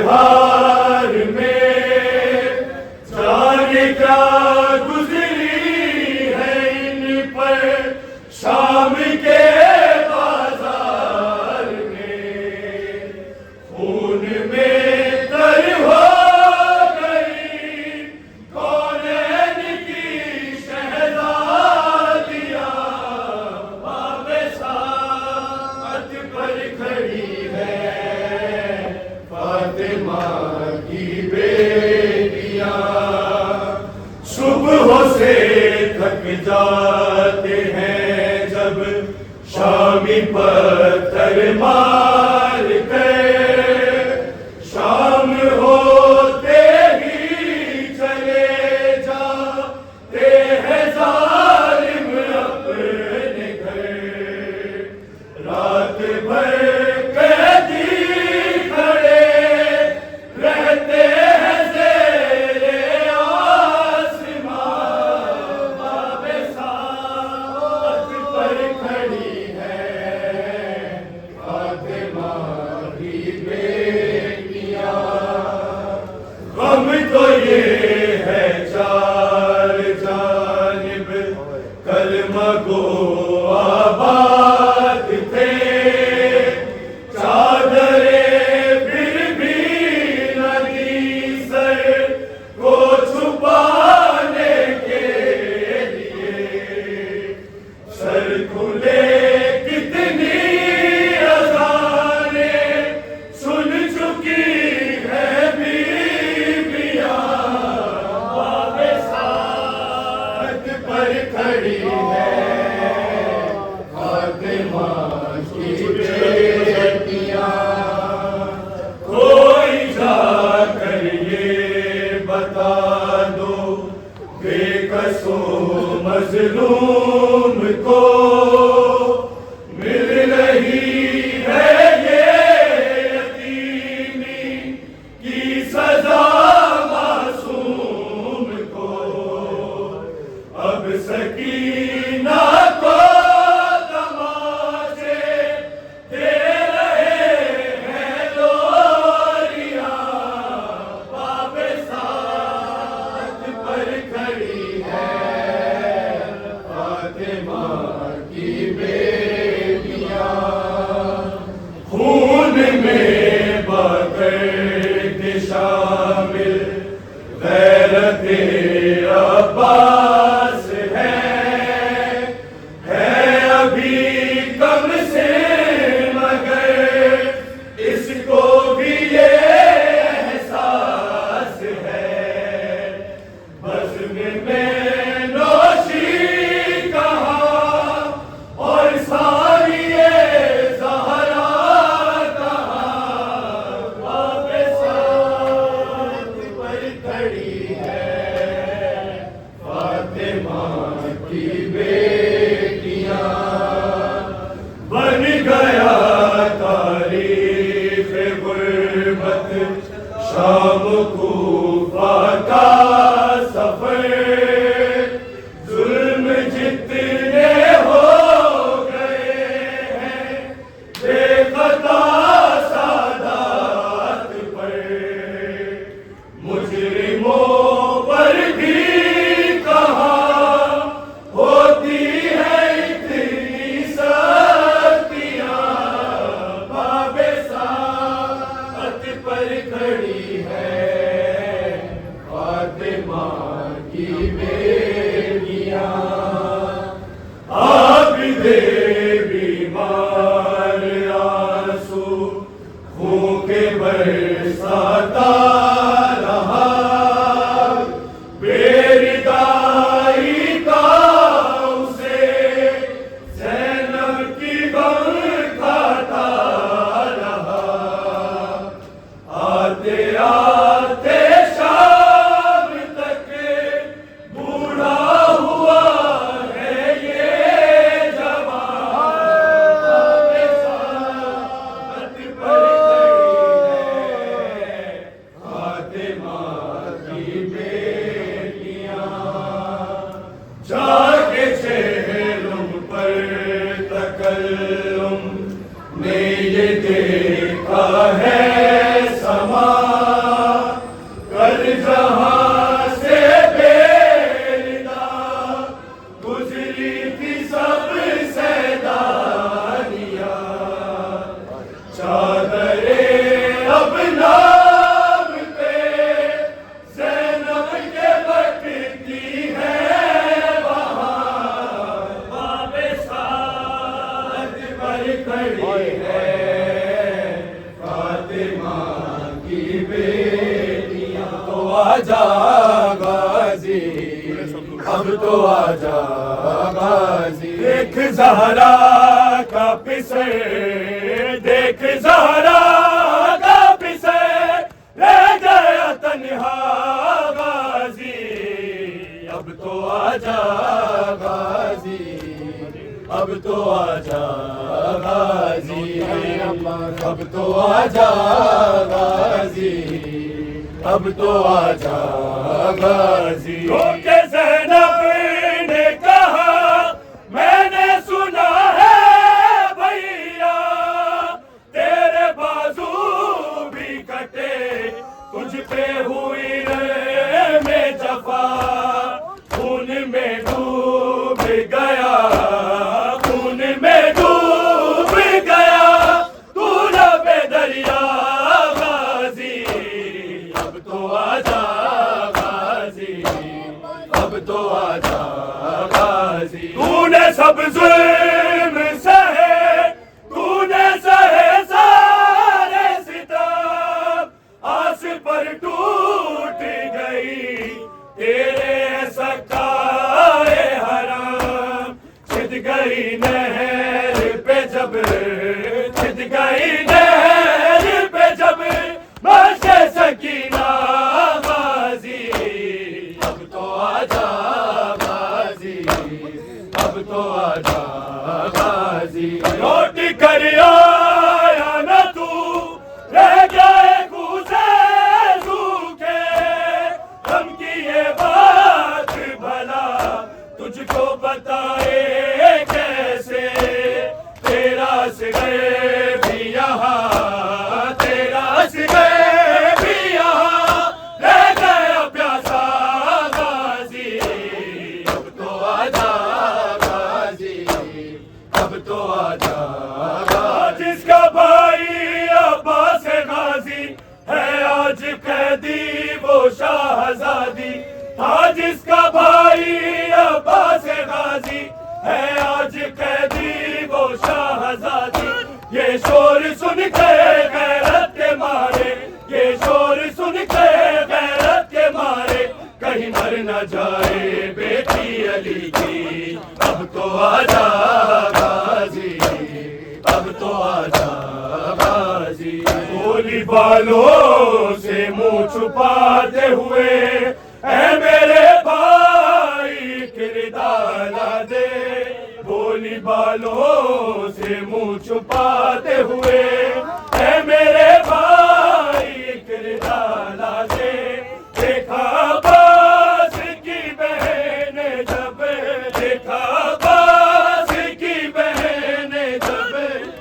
हार में जाने क्या गुजरी है इन पर शाम के बाजार में। खून में तर हो गई कौनैन की शहजादियां, बाबे साथ पर खड़ी है फातिमा की बेटियां। सुबह से थक जाते हैं जब शामी पत्थर मार के, शाम होते ही चले जाते हैं जालिम अपने घर। रात भर कैदी खड़े रहते हैं ज़ेरे आसमां, बाबे साथ पर खड़ी है फातिमा की बेटियां। गम तो ये है चार जानिब कलमा गो आबाद थे, चादरे फिर भी नदी सर को छुपाने के लिए। सर खुले कितनी अज़ानें सुन चुकी है बीबियां, बाबे साथ पर खड़ी है फातिमा की बेटियां। कोई जाकर ये बता दो बेकसों मजलूम को, मिल रही है ये यतीमी की सजा मासूम को। अब सकीना को तमाचे दे रहे हैं लोरियां, बाबे साथ पर खड़ी है फातिमा की बेटियां। खून में बग़ैर शामिल गैरते अब्बास है अभी कम से मगर इसको भी ये एहसास है। बज़्म में नोशी कहाँ और सारिये ज़हरा कहाँ, बाबे साथ पर खड़ी है फातिमा की बेटियां। बन गया तारीख़ गुर्बत शाम कूफा का सफर, जुल्म जितने हो गए हैं बेखता सादात पर। मुजरिमों पर भी कहाँ होती है इतनी सख्तियां, बाबे साथ पर खड़ी है फातिमा की बेटियां। आबिदे बीमार आंसू फूंके बरसाता रहा, बेरिदाई का उसे ज़ैनब की गम खाता रहा। आते आते शाम तक बूढ़ा हुआ है ये जवान, बाबे साथ पर खड़ी है फातिमा की बेटियां। जाके चेहरों पर तकल्लुम ने ये देखा है समा, आजा गाजी, अब तो आजा गाजी। देख ज़हरा का पिसे, देख ज़हरा का पिसे, रह गया तन्हा गाजी, अब तो आजा गाजी, अब तो आजा गाजी, अब तो आजा गाजी, अब तो आजा गाजी। रोके ज़ैनब ने कहा मैंने सुना है भैया, तेरे बाजू भी कटे, तुझ पे हुई रे में जफा, खून में डूब गया, खून में डूब गया, तू लबे दरिया गाजी, अब तो आजा गाजी, अब तो आजा गाजी। तूने सब जुल्म सहे, तूने सहे सारे सितम, आस पर टूट गई तेरे सकाए हराम, छिद गई नहर पे जब, छिद गई नहर पे जब, माशे सकीना गाजी, अब तो आजा गाजी, अब तो आजा गाजी। लौट कर आया न तू, रह गए घूसे सूखे, हम की ये बात भला तुझको बताए कैसे, तेरा से गए भी यहाँ, तेरा से गए भी यहाँ, रह गया प्यासा गाजी, अब तो आजा गाजी, अब तो आजा गाजी। जिसका भाई अब्बास गाजी है आज कैदी वो शाहजादी, था जिसका भाई अब्बास गाजी है आज कैदी वो शाहजादी, ये शोर सुन के गैरत के मारे, ये शोर सुन के गैरत के मारे, कहीं मर न जाए बेटी अली की, अब तो आजा गाजी, अब तो आजा गाजी। गोली बालों से मुंह छुपाते हुए ऐ मेरे भाई किरदारा दे, गोली बालों से मुंह छुपाते हुए ऐ मेरे भाई किरदारा दे। देखा बास की बहन जब, देखा बास की बहन जब,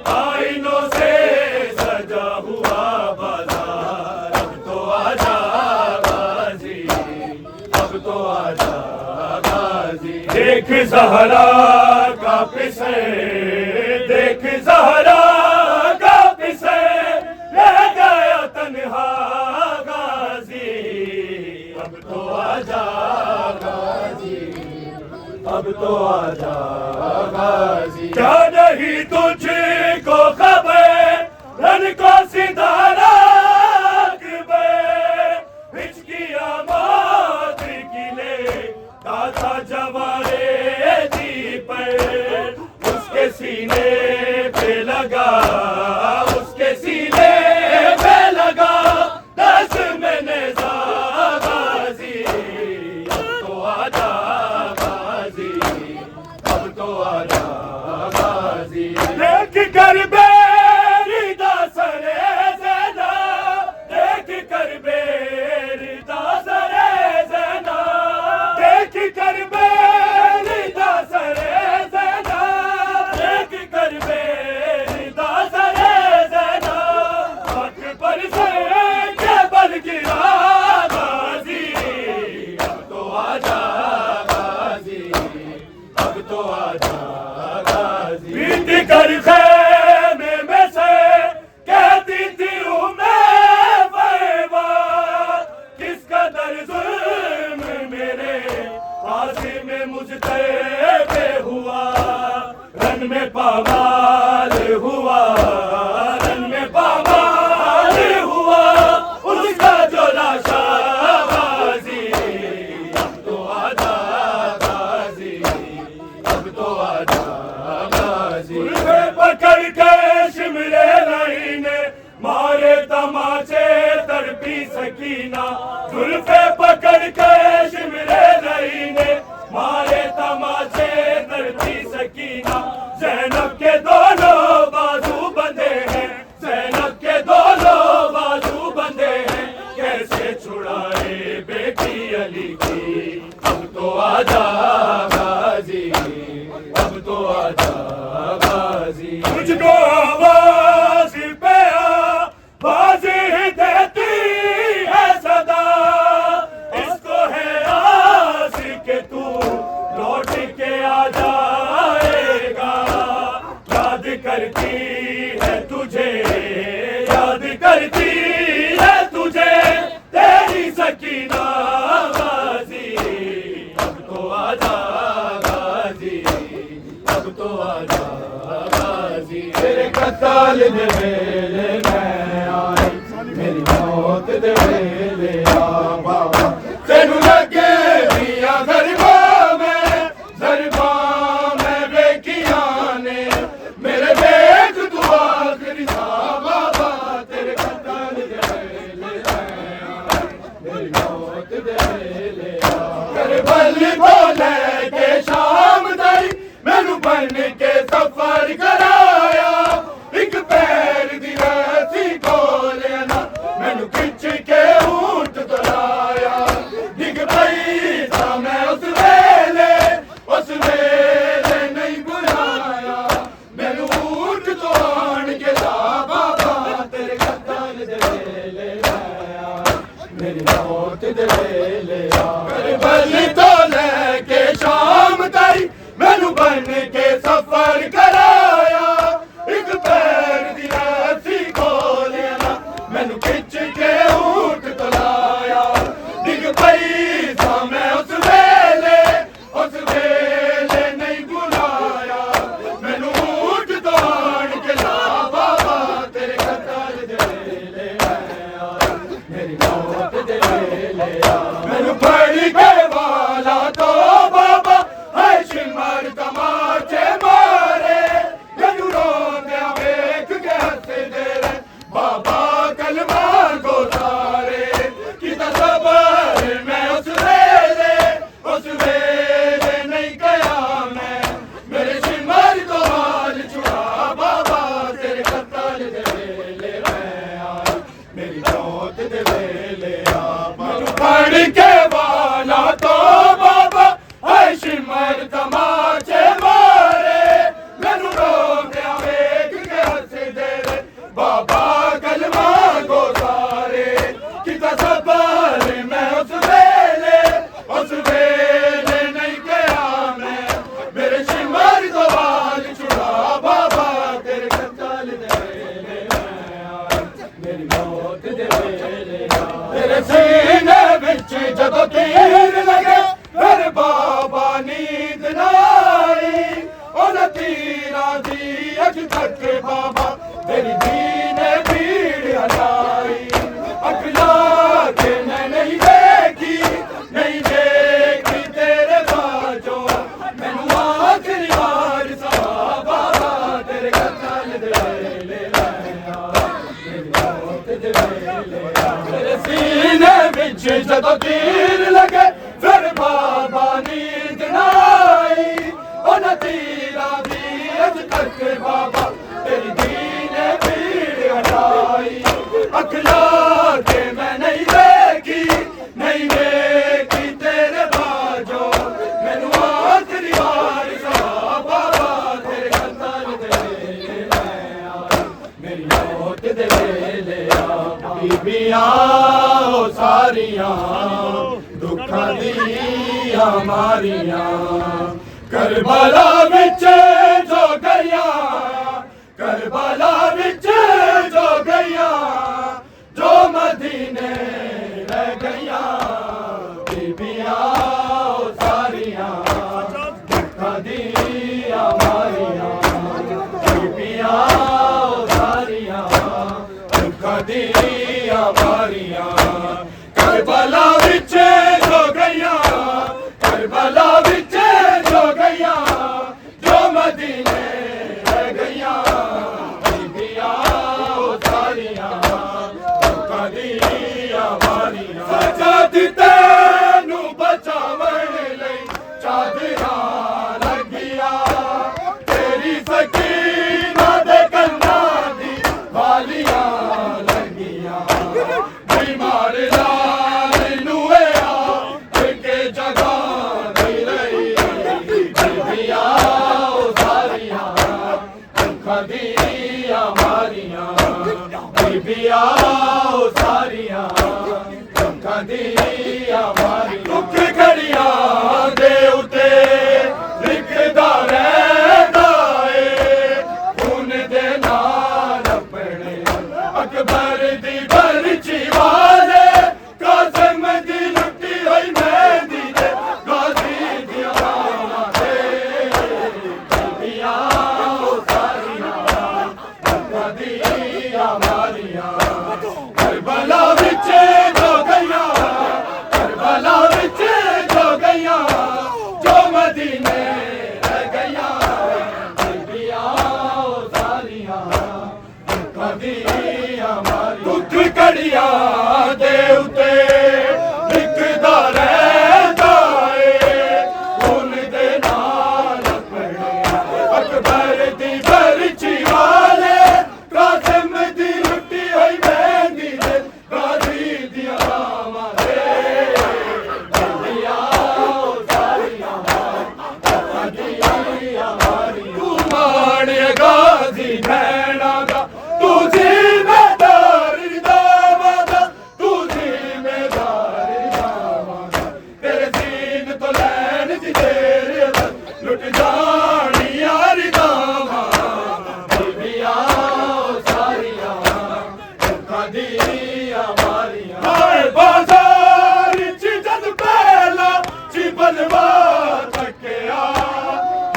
आईनों से सजा हुआ बाजार, अब तो आजा गाजी, अब तो आजा गाजी। देख ज़हरा का पिसे, देख ज़हरा का पिसे, रह गया तन्हा गाजी, अब तो आजा गाजी, अब तो आजा गाजी। क्या नहीं तुझको खबर रन को सितारा हिचकिया मात किले का था जवारे जी पर, उसके सीने पे लगा, उसके सीने पे लगा, दस मैंने गाजी, अब तो आजा गाजी, अब तो आजा गाजी। देख कर बेरी दासरे ज़ैना, देख कर बेरी दासरे ज़ैना, देख कर बेरी दासरे ज़ैना, देख कर बेरी दासरे ज़ैना, पग पर से के बल गिरा गाजी, अब तो आजा गाजी, अब तो आजा गाजी। बीत कर खैमे में से कहती थी मैं फैवा, किस कदर जुल्म मेरे फांसी में मुझ पे हुआ, रन में पामाल हुआ, रन में पामाल हुआ, उसका जो लाशा सकीना, जुल्फे पकड़ के शिमरे रही ने मारे तमाचे करती सकीना। ज़ैनब के दोनों बाजू बंधे हैं, ज़ैनब के दोनों बाजू बंधे हैं, कैसे छुड़ाए बेटी अली की। अब तो आजा गाजी, अब तो आजा गाजी, मुझको आवाज पे बाजी देती है सदा, इसको है आस के तू लौट के आ जाएगा। याद करती है तुझे, याद करती है तुझे तेरी सकीना गाजी। अब तो आजा गाजी, अब तो आजा गाजी, तेरे कत्ल दे वेले मैं आई, मेरी मौत दे वेले आ बाबा। तेनू लगे दिया गरबा में बेकिया ने, मेरे देख तू आखिरी सा बाबा। तेरे कत्ल दे वेले मैं आई, मेरी मौत दे वेले आ। करबल को लेके शाम तई मैनू बन के सफर कराया, एक पैर दी रस्सी खोलिया ना मैनू खिंच के ऊंट तो लाया। डिग पई सा मैं उस वेले नहीं बुलाया, मैनू ऊंट तो आन के ला बाबा। तेरे कत्ल दे वेले आया, मेरी मौत दे वेले आ। करबल तो लेके शाम तई मैनू बन के सफर कराया, एक पैर दी रस्सी खोलिया ना मैनू खिंच के ऊंट तो लाया। डिग पई सा मैं उस वेले नहीं बुलाया, मैनू ऊंट तो आन के ला बाबा। तेरे कत्ल दे वेले आया, मेरी मौत दे वेले आ। मैनू फड़ के वाला तो बाबा है शिमर तमाचे मारे, मैनू रोंदिया वेख के हंसदे रहे बाबा कलमा को सारे। किता सबर मैं उस वेले नहीं गया मैं, मेरे शिमर तो हाल छुड़ा बाबा। तेरे कत्ल दे वेले मैं आई, मेरी मौत दे वेले आ। मैनू फड़ के वाला तो बाबा है शिमर तमाचे मारे, मैनू रोंदिया वेख के हंसदे रहे बाबा कलमा को सारे। किता सबर मैं उस वेले नहीं गया मैं, मेरे शिमर तो बाल छुड़ा बाबा। तेरे कत्ल दे वेले मैं आई, मेरी मौत दे वेले आ। तेरे सीने विच जदों तीर लगे फिर बाबा नींद ना आई, उन तीरां दी अख तक बाबा तेरी दीने भीड़ हलाई। अख ला के मैं नहीं देखी तेरे बाजों, मैनू आखिरी बार सा बाबा। तेरे कत्ल दे वेले मैं आई, मेरी मौत दे वेले आ। तेरे सीने विच जदों तीर लगे फिर बाबा नींद ना आई, उन तीरां दी अख तक बाबा तेरी दीने भीड़ हटाई। अख ला के मैं नहीं देखी तेरे बाजों, मैनू आखिरी बार सा बाबा। तेरे कत्ल दे वेले मैं आई, मेरी मौत दे वेले आ। बीबियां ओ सारियां दुखां दियां मारियां, करबला विच जो गईयां, करबला विच जो गईयां, जो मदीने रह गईयां। बीबियां ओ सारियां दुखां दियां मारियां, बीबियां ओ सारियां दुखां दियां मारियां। करबला विच जो गईयां, करबला विच जो गईयां, जो मदीने रह गईयां। बीबियां ओ सारियां दुखां दियां मारियां। सजादी तेनू बचावन लई चादरा लगिया तेरी सकीना दे कन्ना दी वालियां लगिया बीमार लाल नुए के जगह नहीं रही बीबिया सारियां खदिया मारियां बीबिया सारियां खदिया मारी दुख घड़ियां दे उते लिखदा रहदा ए खून दे नाल अपने अकबर दी बरछी वाले कासिम दी लुटी होई मेहंदी दे गाजी दिया बावां ते बीबिया सारियां खदिया मारियां करबला विच जो गईयां करबला विच जो गईयां जो मदीने रह गईयां बीबिया सारियां खदिया मारियां दुख घड़ियां दे उते लिखदा रहदा ए खून दे नाल अपने अकबर दी बरछी वाले कासिम दी लुटी होई मेहंदी दे गाजी दिया बावां ते बीबिया सारियां खदिया मारियां तू माणिया गाजी भैणा दा तू जिम्मेदार दावादा तू जिम्मेदार दावादा तेरे सीन तो लैन दी देर लुट जानी यार दावा बीबिया सारियां खदिया मारियां हाय बाजार च जद पहला ची बलवा थकिया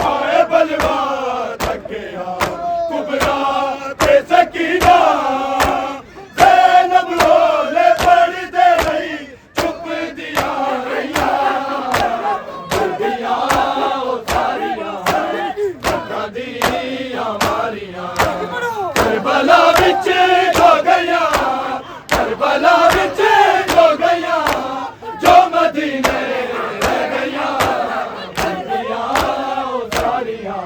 हाय बलवा थकिया कुबरा ते सकीना ज़ैनब रोले पढ़दे रही चुप दिया रहिया बीबिया सारियां खदिया मारियां करबला विच जो गईयां करबला विच जो गईयां जो मदीने रह गईयां बीबिया सारियां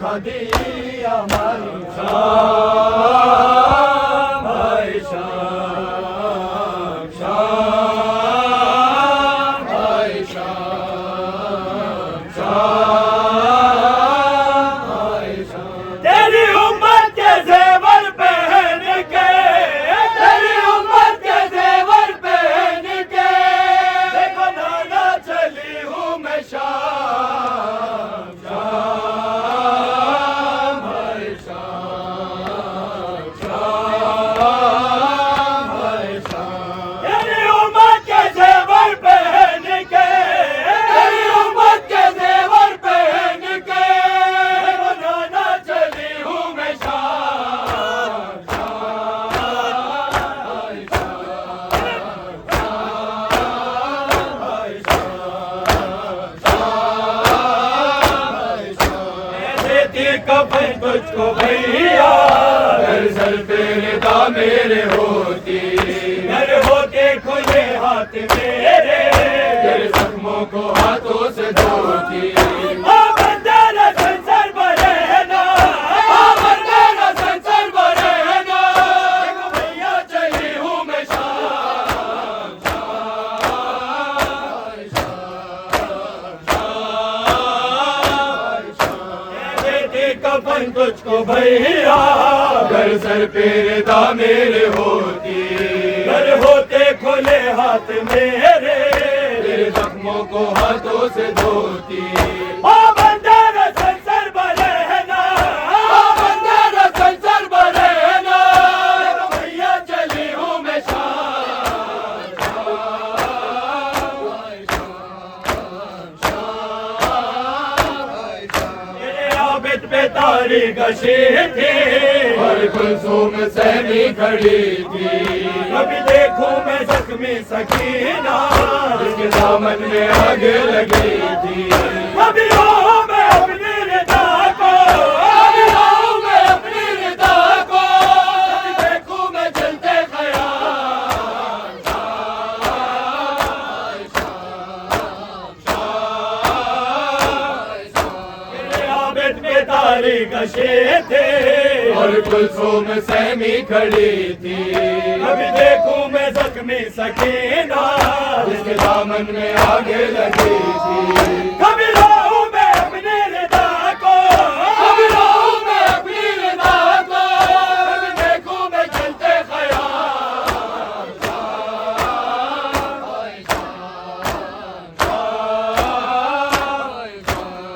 खदिया मारियां शाम भाई शाम शाम भाई शाम शाम भाई शाम तेरी उम्मत के ज़ेवर पहन के तेरी उम्मत के ज़ेवर पहन के देखो नाना चली हूँ मैं शाम शाम भाई शाम शाम भाई शाम तेरी उम्मत के ज़ेवर पहन के तेरी उम्मत के ज़ेवर पहन के देखो नाना चली हूँ मैं शाम शाम भाई शाम भाई शाम भाई शाम देती कफन तुझको भैया घर सर पे निदा मेरे होती घर होते खुले हाथ मेरे तेरे जख्मों को हाथों से धोती बंदर संसार बरहना बंदर संसार बरहना देखो भैया चली हूँ मैं शाम शाम शाम देती कफन तुझको भैया घर सर पे रिदा मेरे होती घर होते खुले हाथ मेरे तेरे जख्मों को हाथों से धोती बंदर संसार बरहना बंदर संसार बरहना देखो भैया चली हूँ मैं शाम शाम मेरे आबिद पे तारी गशी थी और कुलसुम सहनी खड़ी थी कभी देखूं मैं जख्मी सकीना जिसके दामन में आग लगी थी कभी हो मैं अपनी रिदा को कभी हो मैं अपनी रिदा को कभी देखूं मैं जलते ख्याल सारे गशे थे और कुलसूम सहमी खड़ी थी। अभी देखूं मैं जख्मी सकीना जिसके दामन में आगे लगी थी। कभी लाऊं मैं अपनी रिदा को, कभी लाऊं मैं अपनी रिदा को, कभी देखूं मैं चलते खयाल।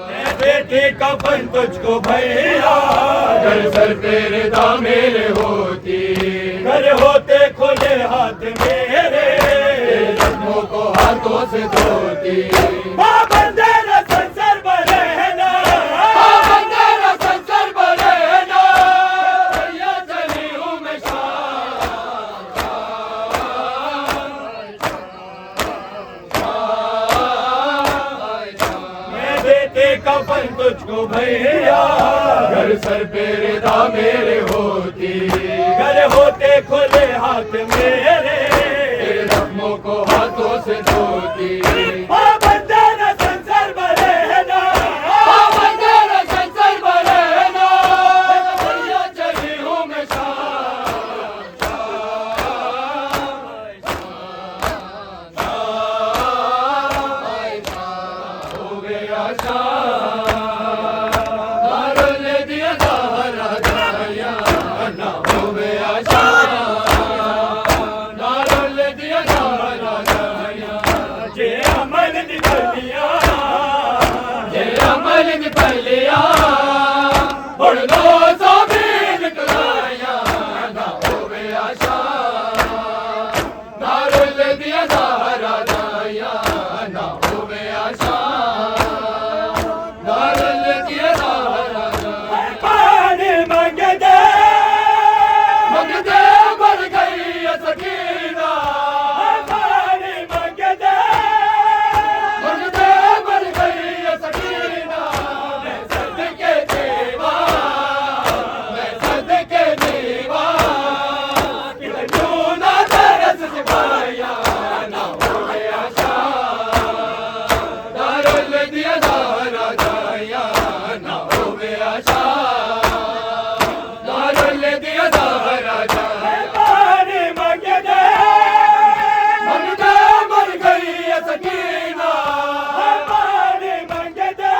मैं देती कफन तुझको भैया, अगर सर पे रिदा मेरे होती, घर होते खुले हाथ मेरे, जख्मों को हाथों से धोती। बंदेरा संसार बरेना, बंदेरा संसार बरेना, भैया चली हूँ मैं मैं देते कफन तुझको भैया, घर सर पे रिदा मेरे होती, घर होते खुले हाथ मेरे, जख्मों को हाथों से धोती। बंदेरा संसार बरेना, बंदेरा संसार बरेना, भैया चली हूँ मैं हो गया दारुल दिया दारा दाया ना हो गया दारुल दिया दारा दाया। जे अमल निकलिया, ये अमल निकलिया उड़ दो सौ भी निकलाया ना हो गया दारुल दिया दारा दाया ना हो गया दारुल दिया दारा दाया। पानी मंगते मंगते मर गई है सकीना, पानी मंगते मंगते मर गई है सकीना। मैं सदके देवा, मैं सदके देवा, क्यों ना तरस सिपाहिया ना हो गया दारुल दिया दारा दाया ना हो गया दारुल दिया दारा दाया। पानी मंगते मंगते मर गई है सकीना, पानी मंगते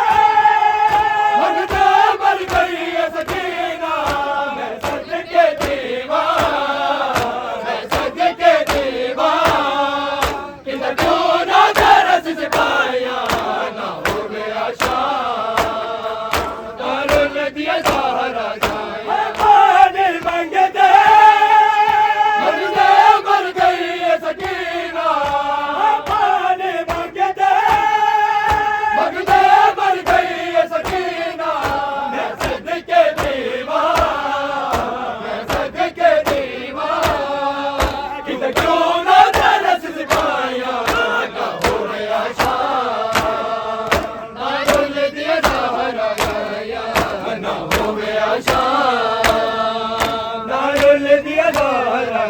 मंगते मर गई है सकीना। मैं सदके देवा, मैं सदके देवा, किधर क्यों ना तरस सिपाहिया ना हो गया दारुल दिया दारा दाया। पानी मंगते मंगते मर गई है सकीना, पानी मंगते मंगते मर गई है सकीना। मैं सदके देवा, मैं सदके देवा, किधर क्यों ना तरस सिपाहिया ना हो गया दारुल दिया दारा दाया ना हो गया दारुल दिया दारा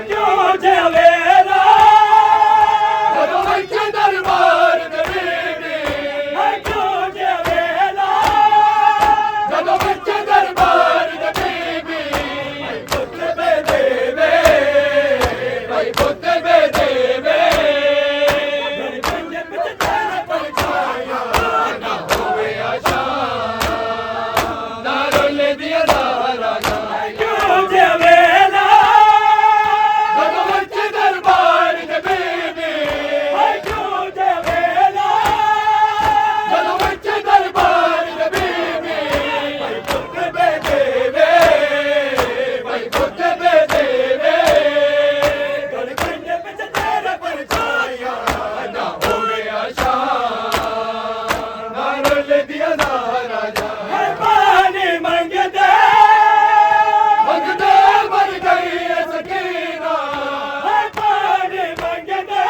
क्यों जवेरा, ਜਦੋਂ ਬੈਠੇ ਦਰਬਾਰ ਦੇ ਬੀਬੀ, क्यों जवेरा, ਜਦੋਂ ਬੈਠੇ ਦਰਬਾਰ ਦੇ ਬੀਬੀ। पुत्र पे देवे भाई पुत्र बे देवे, पंजब से तेरा परछाया, ना हो गया दारुल दिया दारा दाया। क्यों जवेरा, ਜਦੋਂ ਬੈਠੇ ਦਰਬਾਰ ਦੇ ਬੀਬੀ, क्यों जवेरा, ਜਦੋਂ ਬੈਠੇ ਦਰਬਾਰ ਦੇ ਬੀਬੀ। पुत्र पे देवे भाई पुत्र बे देवे, पंजब से तेरा परछाया, ना हो गया दारुल दिया दारा दाया। पानी मंगते मंगते मर गई है सकीना, पानी मंगते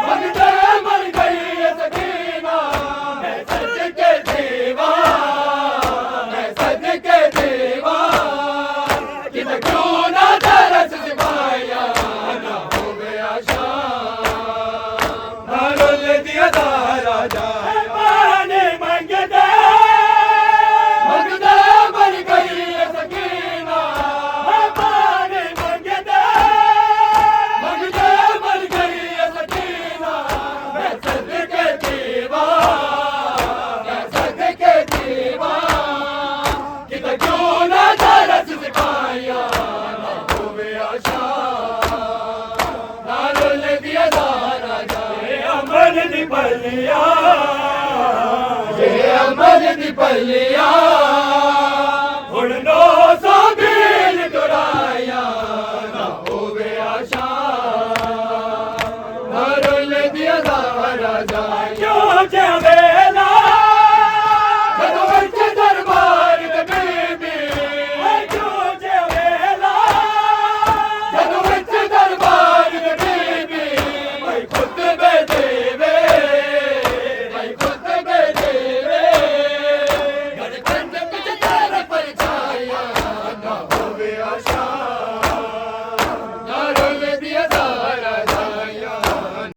मंगते मर गई है सकीना। मैं सदके देवा, मैं सदके देवा, किधर क्यों ना तरस सिपाहिया ना हो गया दारुल दिया दारा पानी मंगते दिया दारा जाए अमन दी पलिया ये अमन दी पलिया